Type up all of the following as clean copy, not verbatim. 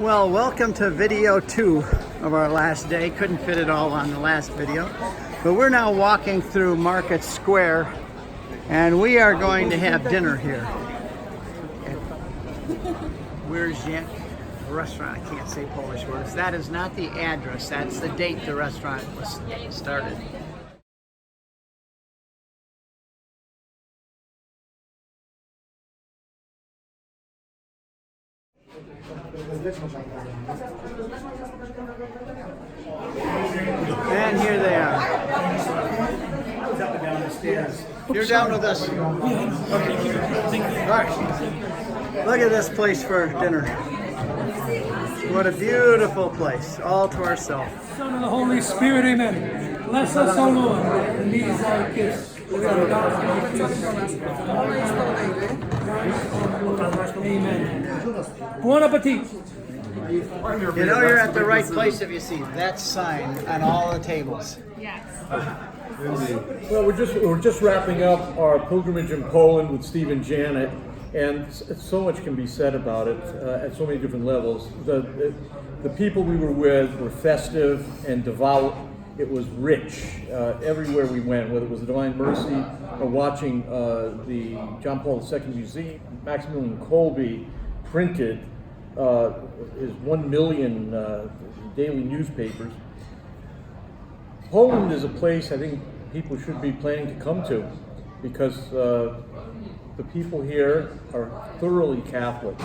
Well, welcome to video 2 of our last day. Couldn't fit it all on the last video. But we're now walking through Market Square and we are going to have dinner here. Where's Jan? Restaurant, I can't say Polish words. That is not the address, that's the date the restaurant was started. And here they are. You're down with us. Alright. Look at this place for dinner. What a beautiful place, all to ourselves. Son of the Holy Spirit, amen. Bless us, O Lord, and these are gifts. Amen. Bon appetit. You know you're at the right place if you see that sign on all the tables. Yes. Well, we're just wrapping up our pilgrimage in Poland with Steve and Janet, and so much can be said about it at so many different levels. The people we were with were festive and devout. It was rich everywhere we went, whether it was the Divine Mercy or watching the John Paul II Museum. Maximilian Kolbe printed his 1 million daily newspapers. Poland is a place I think people should be planning to come to because the people here are thoroughly Catholic.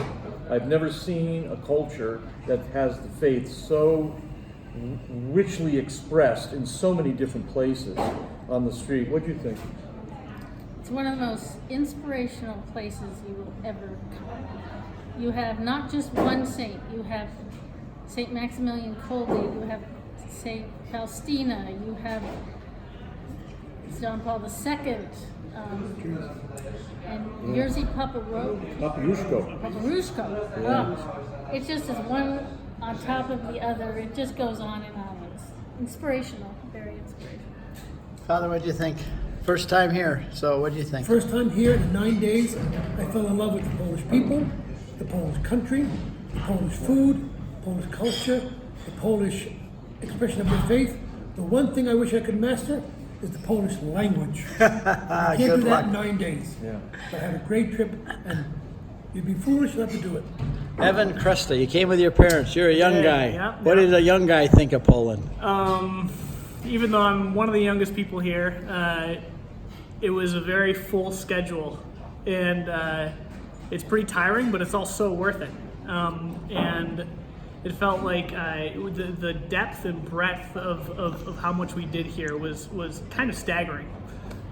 I've never seen a culture that has the faith so richly expressed in so many different places on the street. What do you think? It's one of the most inspirational places you will ever come. You have not just one saint. You have Saint Maximilian Kolbe. You have Saint Faustina. You have John Paul II. And Jerzy Paparushko. Oh, it just is one on top of the other. It just goes on and on. It's inspirational, very inspirational. Father, what do you think? First time here, so what do you think? First time here in 9 days, I fell in love with the Polish people, the Polish country, the Polish food, Polish culture, the Polish expression of their faith. The one thing I wish I could master is the Polish language. I can't do that in 9 days. Yeah. But I had a great trip, and you'd be foolish not to do it. Evan, Kresta, you came with your parents. You're a young guy. Yeah, what did a young guy think of Poland? Even though I'm one of the youngest people here, it was a very full schedule, and it's pretty tiring, but it's also worth it. And it felt like the depth and breadth of how much we did here was kind of staggering.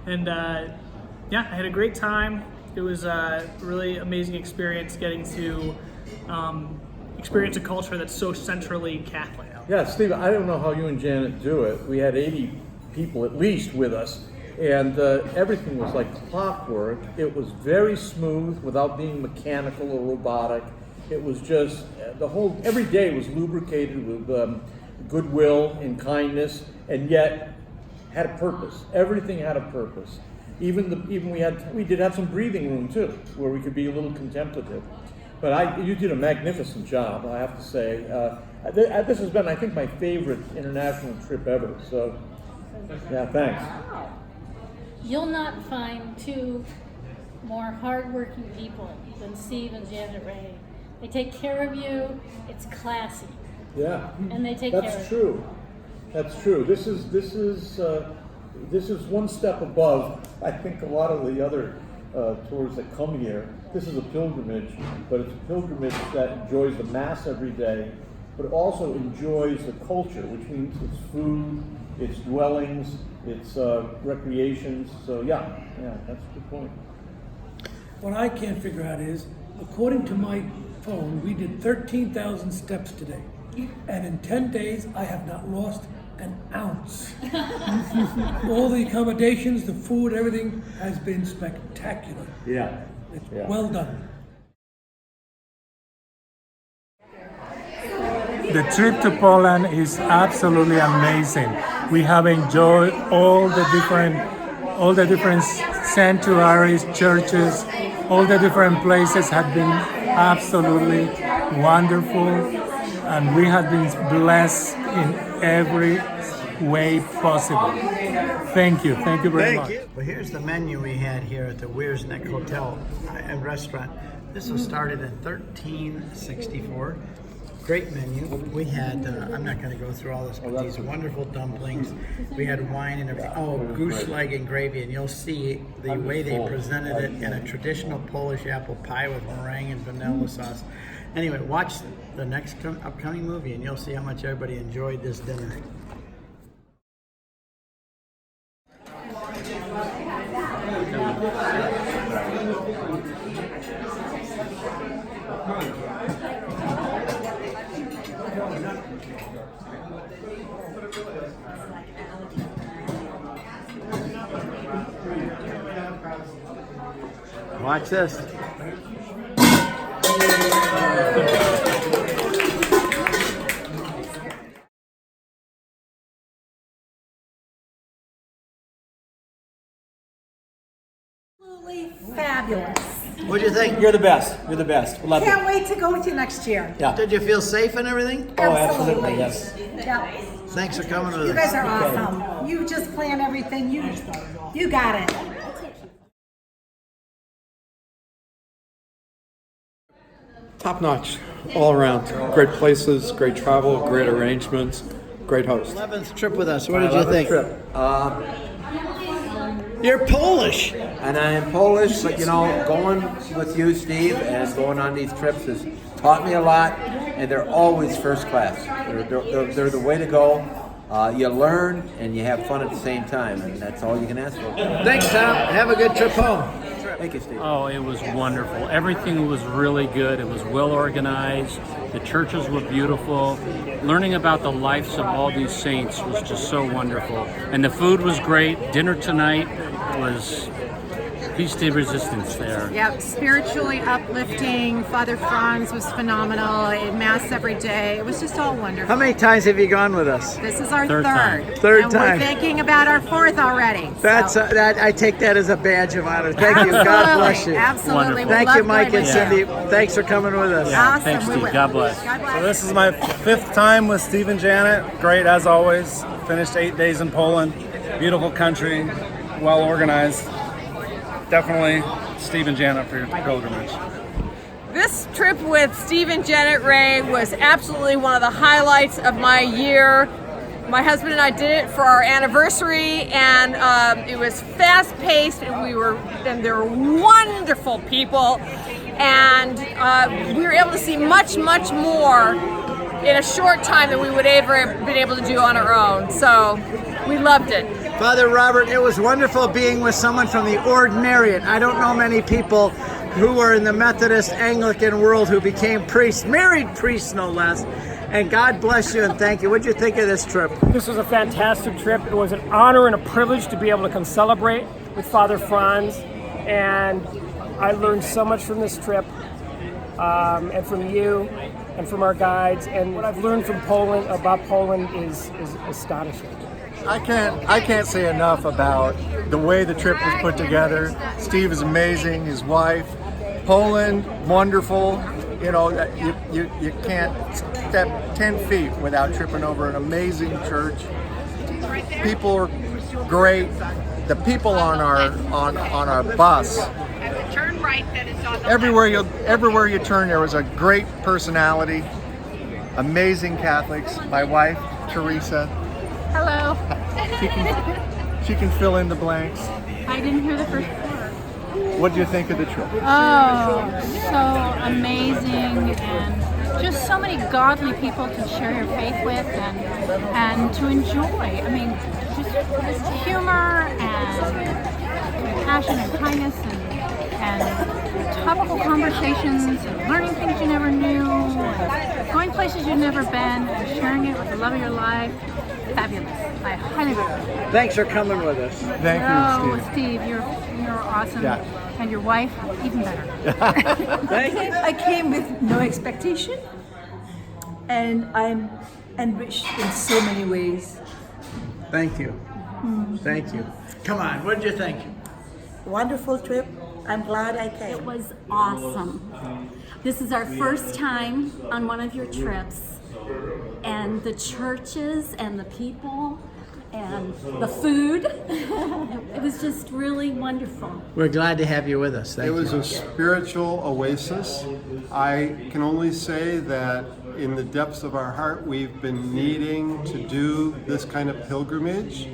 And yeah, I had a great time. It was a really amazing experience getting to experience a culture that's so centrally Catholic. Yeah, Steve, I don't know how you and Janet do it. We had 80 people at least with us, and everything was like clockwork. It was very smooth without being mechanical or robotic. It was just, every day was lubricated with goodwill and kindness, and yet had a purpose. Everything had a purpose. We did have some breathing room too, where we could be a little contemplative. But you did a magnificent job, I have to say. This has been, I think, my favorite international trip ever. So, yeah, thanks. You'll not find two more hardworking people than Steve and Janet Ray. They take care of you. It's classy. Yeah, and they take care of you. That's true. That's true. This is one step above, I think, a lot of the other tours that come here. This is a pilgrimage, but it's a pilgrimage that enjoys the Mass every day, but also enjoys the culture, which means its food, its dwellings, its recreations. So yeah, that's a good point. What I can't figure out is, according to my phone, we did 13,000 steps today. And in 10 days, I have not lost an ounce. All the accommodations, the food, everything has been spectacular. Yeah. It's well done. The trip to Poland is absolutely amazing. We have enjoyed all the different sanctuaries, churches, all the different places have been absolutely wonderful. and we have been blessed in every way possible. Thank you very much. Well, here's the menu we had here at the Weir's Neck Hotel and Restaurant. This was started in 1364. Great menu. We had, I'm not going to go through all this, but these wonderful dumplings. We had wine and everything. Oh, goose leg and gravy, and you'll see the way they presented it in a traditional Polish apple pie with meringue and vanilla sauce. Anyway, watch the next upcoming movie, and you'll see how much everybody enjoyed this dinner. Watch this. Absolutely fabulous. What do you think? You're the best. You're the best. We love you. Can't wait to go with you next year. Yeah. Did you feel safe and everything? Oh, absolutely. Yes. Yeah. Thanks for coming with us. You guys are awesome. You just plan everything. You got it. Top notch, all around. Great places, great travel, great arrangements, great host. 11th trip with us. What did you think? Trip. You're Polish. And I am Polish, but you know, going with you, Steve, and going on these trips has taught me a lot, and they're always first class. They're the way to go. You learn and you have fun at the same time, and that's all you can ask for. Thanks, Tom. Have a good trip home. Thank you, Steve. Oh, it was wonderful. Everything was really good. It was well organized. The churches were beautiful. Learning about the lives of all these saints was just so wonderful. And the food was great. Dinner tonight was piece de resistance there. Yep, spiritually uplifting. Father Franz was phenomenal. Mass every day. It was just all wonderful. How many times have you gone with us? This is our Third time. Third and time. We're thinking about our fourth already. That's so. that. I take that as a badge of honor. Thank you. God bless you. Absolutely. Wonderful. We Thank love you, Mike going and with Cindy. you. Thanks for coming with us. Yeah, Awesome. thanks, We Steve. will. God bless. God bless. So this is my 5th time with Steve and Janet. Great as always. Finished 8 days in Poland. Beautiful country, well organized. Definitely Steve and Janet for your pilgrimage. This trip with Steve and Janet Ray was absolutely one of the highlights of my year. My husband and I did it for our anniversary, and it was fast-paced, and they were wonderful people, and we were able to see much, much more in a short time than we would ever have been able to do on our own. So we loved it. Father Robert, it was wonderful being with someone from the ordinariate. I don't know many people who were in the Methodist Anglican world who became priests, married priests no less. And God bless you and thank you. What did you think of this trip? This was a fantastic trip. It was an honor and a privilege to be able to come celebrate with Father Franz. And I learned so much from this trip, and from you, and from our guides. And what I've learned from Poland about Poland is astonishing. I can't say enough about the way the trip was put together. Steve is amazing, his wife. Poland, wonderful. You know, you can't step 10 feet without tripping over an amazing church. People are great. The people on our bus. Turn right, then it's on the Everywhere you turn, there was a great personality. Amazing Catholics. My wife, Teresa. Hello. She can fill in the blanks. I didn't hear the first part. What do you think of the trip? Oh, so amazing, and just so many godly people to share your faith with and to enjoy. I mean, just humor and compassion and kindness and topical conversations and learning things you never knew, and going places you've never been and sharing it with the love of your life. Fabulous. I highly recommend it. Thanks for coming with us. Thank you, Steve. Steve, you're awesome. Yeah. And your wife, even better. I came with no expectation, and I'm enriched in so many ways. Thank you. Thank you. Come on, what did you think? Wonderful trip, I'm glad I came. It was awesome. This is our first time on one of your trips, and the churches and the people and the food, it was just really wonderful. We're glad to have you with us. Thank It was you. a spiritual oasis. I can only say that in the depths of our heart, we've been needing to do this kind of pilgrimage.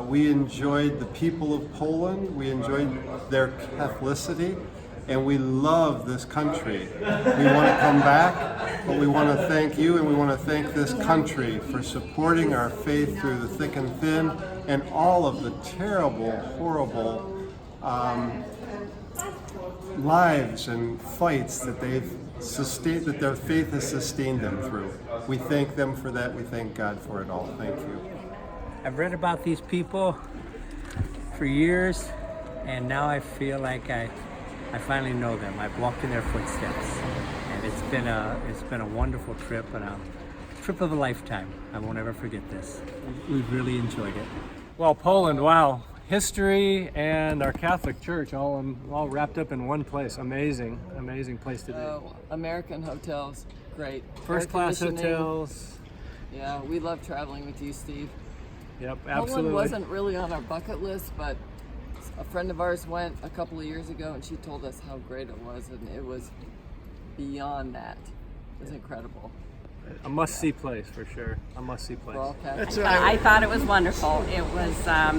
We enjoyed the people of Poland. We enjoyed their Catholicity. And we love this country. We want to come back, but we want to thank you and we want to thank this country for supporting our faith through the thick and thin and all of the terrible, horrible lives and fights that they've sustained, that their faith has sustained them through. We thank them for that. We thank God for it all. Thank you. I've read about these people for years, and now I feel like I finally know them. I've walked in their footsteps, and it's been a wonderful trip and a trip of a lifetime. I won't ever forget this. We've really enjoyed it. Well, Poland, wow. History and our Catholic Church all wrapped up in one place. Amazing place to be. American hotels, great. First class Air conditioning. hotels. Yeah, we love traveling with you, Steve. Yep, absolutely. Poland wasn't really on our bucket list, but a friend of ours went a couple of years ago and she told us how great it was, and it was beyond that. It was incredible. A must-see place for sure. A must-see place. That's I thought it was wonderful. It was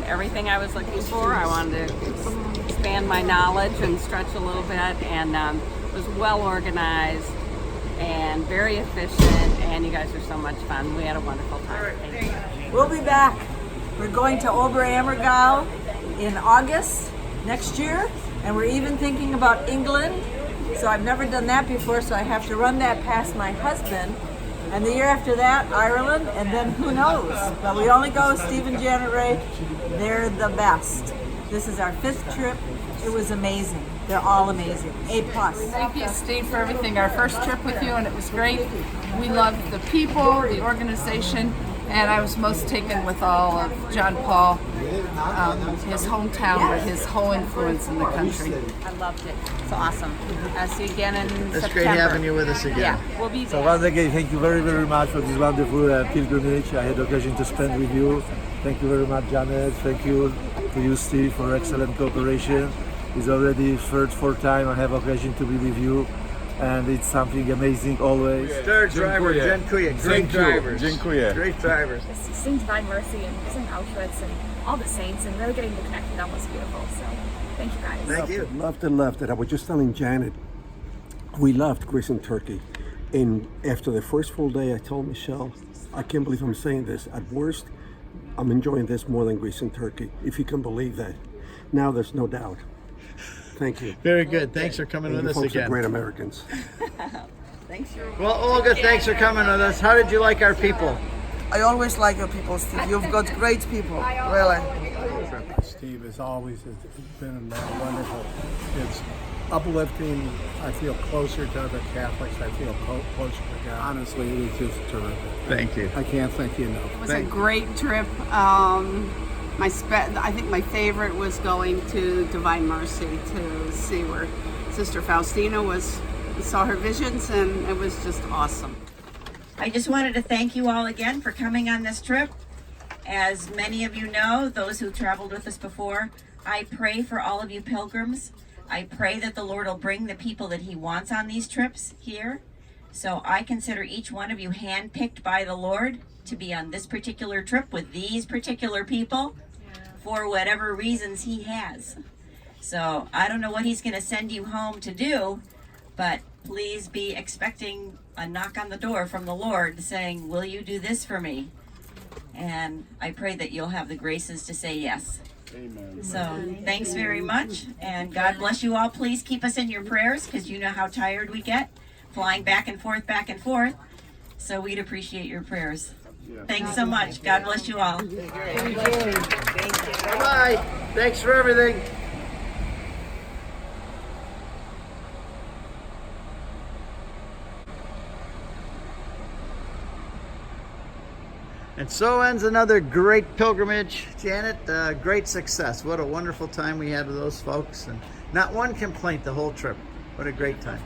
everything I was looking for. I wanted to expand my knowledge and stretch a little bit, and it was well organized and very efficient, and you guys were so much fun. We had a wonderful time. Thank you. We'll be back. We're going to Oberammergau in August next year, and we're even thinking about England. So I've never done that before, so I have to run that past my husband. And the year after that, Ireland, and then who knows? But we only go Steve and Janet Ray. They're the best. This is our 5th trip. It was amazing. They're all amazing. A+. Thank you, Steve, for everything. Our first trip with you, and it was great. We loved the people, the organization, and I was most taken with all of John Paul, his hometown, but his whole influence in the country. I loved it. It's awesome. I'll see you again in September. It's great having you with us again. Yeah, we'll be So back. once again, thank you very, very much for this wonderful pilgrimage I had the occasion to spend with you. Thank you very much, Janet. Thank you to you, Steve, for excellent cooperation. It's already fourth time I have occasion to be with you, and it's something amazing always. Third driver, Dziękuję. Great drivers. Dziękuję. Great drivers. Seeing Divine Mercy and seeing Auschwitz and all the saints and really getting to connect with them was beautiful. So thank you guys. Thank you. Loved it. I was just telling Janet, we loved Greece and Turkey. And after the first full day, I told Michelle, I can't believe I'm saying this. At worst, I'm enjoying this more than Greece and Turkey, if you can believe that. Now there's no doubt. Thank you. Very good. Thanks for coming with us folks again. are great Americans. Thanks. Well, Olga, thanks for coming with us. How did you like our people? I always like your people, Steve. You've got great people, really. Steve, as always, it's been wonderful. It's uplifting. I feel closer to the Catholics. I feel closer to God. Honestly, it was just terrific. Thank you. I can't thank you enough. It was a great trip. I think my favorite was going to Divine Mercy to see where Sister Faustina was. We saw her visions, and it was just awesome. I just wanted to thank you all again for coming on this trip. As many of you know, those who traveled with us before, I pray for all of you pilgrims. I pray that the Lord will bring the people that He wants on these trips here. So I consider each one of you handpicked by the Lord to be on this particular trip with these particular people for whatever reasons He has. So I don't know what He's going to send you home to do, but please be expecting a knock on the door from the Lord saying, will you do this for me? And I pray that you'll have the graces to say yes. Amen. So thanks very much, and God bless you all. Please keep us in your prayers, because you know how tired we get flying back and forth. So we'd appreciate your prayers. Thanks so much. God bless you all. Thank you. Bye-bye. Thanks for everything. And so ends another great pilgrimage. Janet, great success. What a wonderful time we had with those folks. And Not one complaint the whole trip. What a great time.